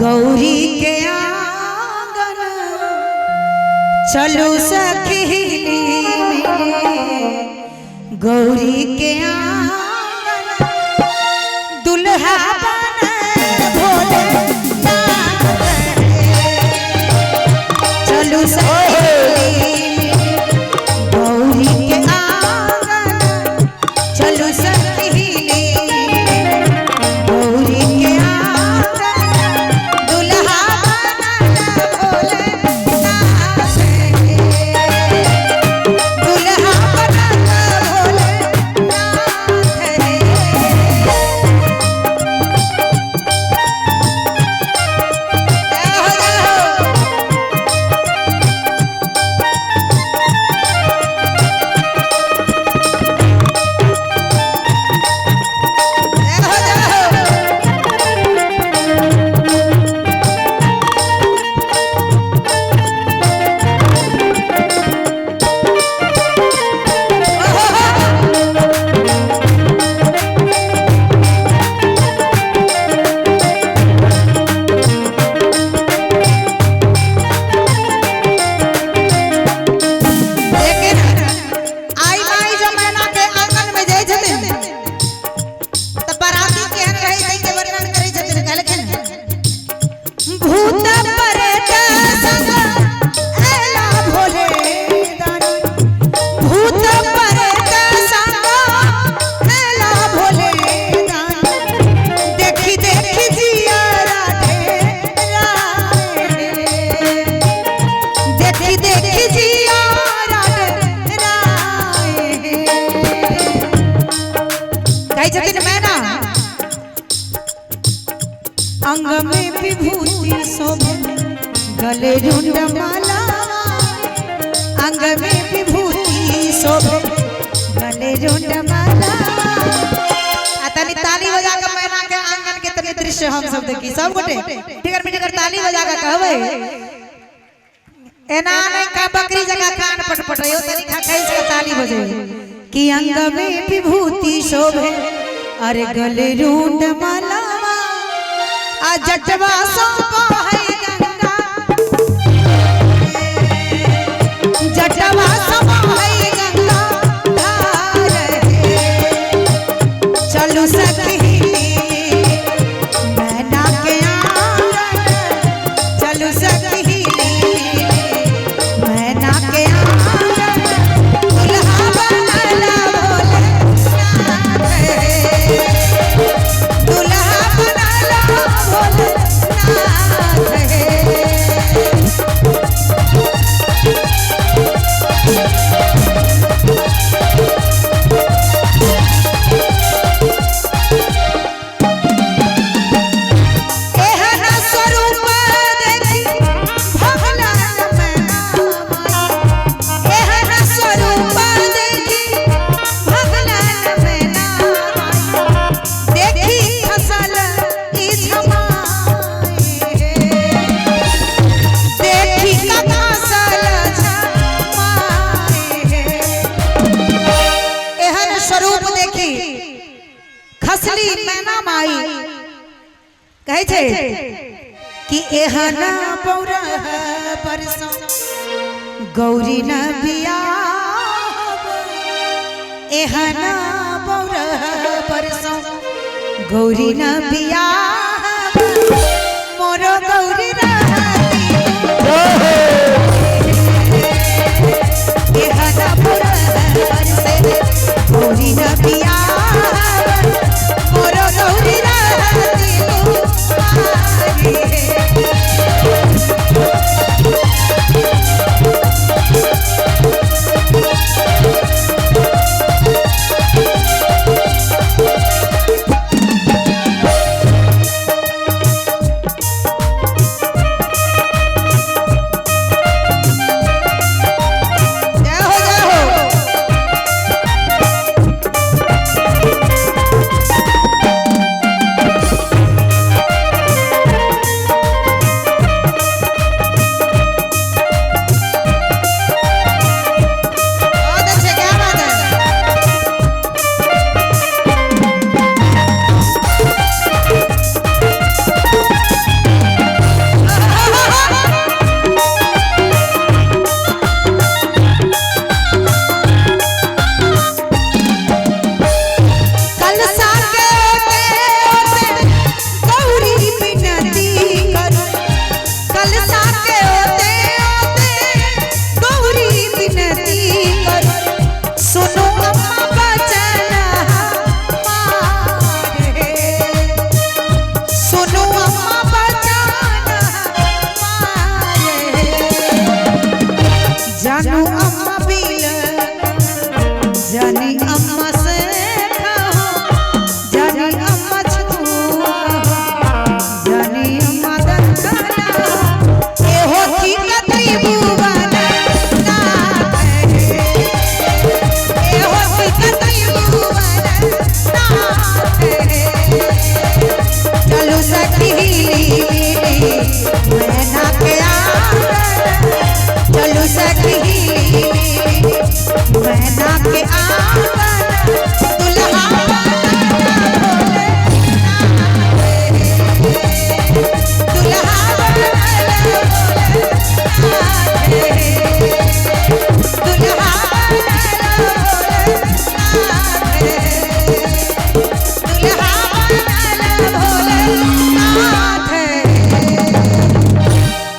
गौरी के आंगन चलो सखी गौरी के आंगन दुल्हा बन भोले चलो सखी गौरी के आंगन चलो सखी अंग में विभूति शोभे गले रुंडमाला अंग में विभूति शोभे गले रुंडमाला तनी ताली बजा के मैना के आंगन के तनी दृश्य हम सब देखी सब गोटे ठिकर मिठकर ताली बजा के कहबे एना नहीं का बकरी जगह कान पटपटयो तनी खा खैस के ताली बजे कि अंग में विभूति शोभे अरे गले रुंडमाला आ जटवा सोपो है गंगा जटवा सोपो है गंगा धार चलो सखी मैना के आंगन चलो सखी मैना के आंगन दुल्हा बनला भोले दुल्हा बनला खसली मैना माई कहे छे कि एहना पौरा परसों गौरी न बियाह एहना पौरा परसों गौरी न बियाह मोरो गौरी एहना पौरा परसे गौरी न बियाह मोरो गौरी राती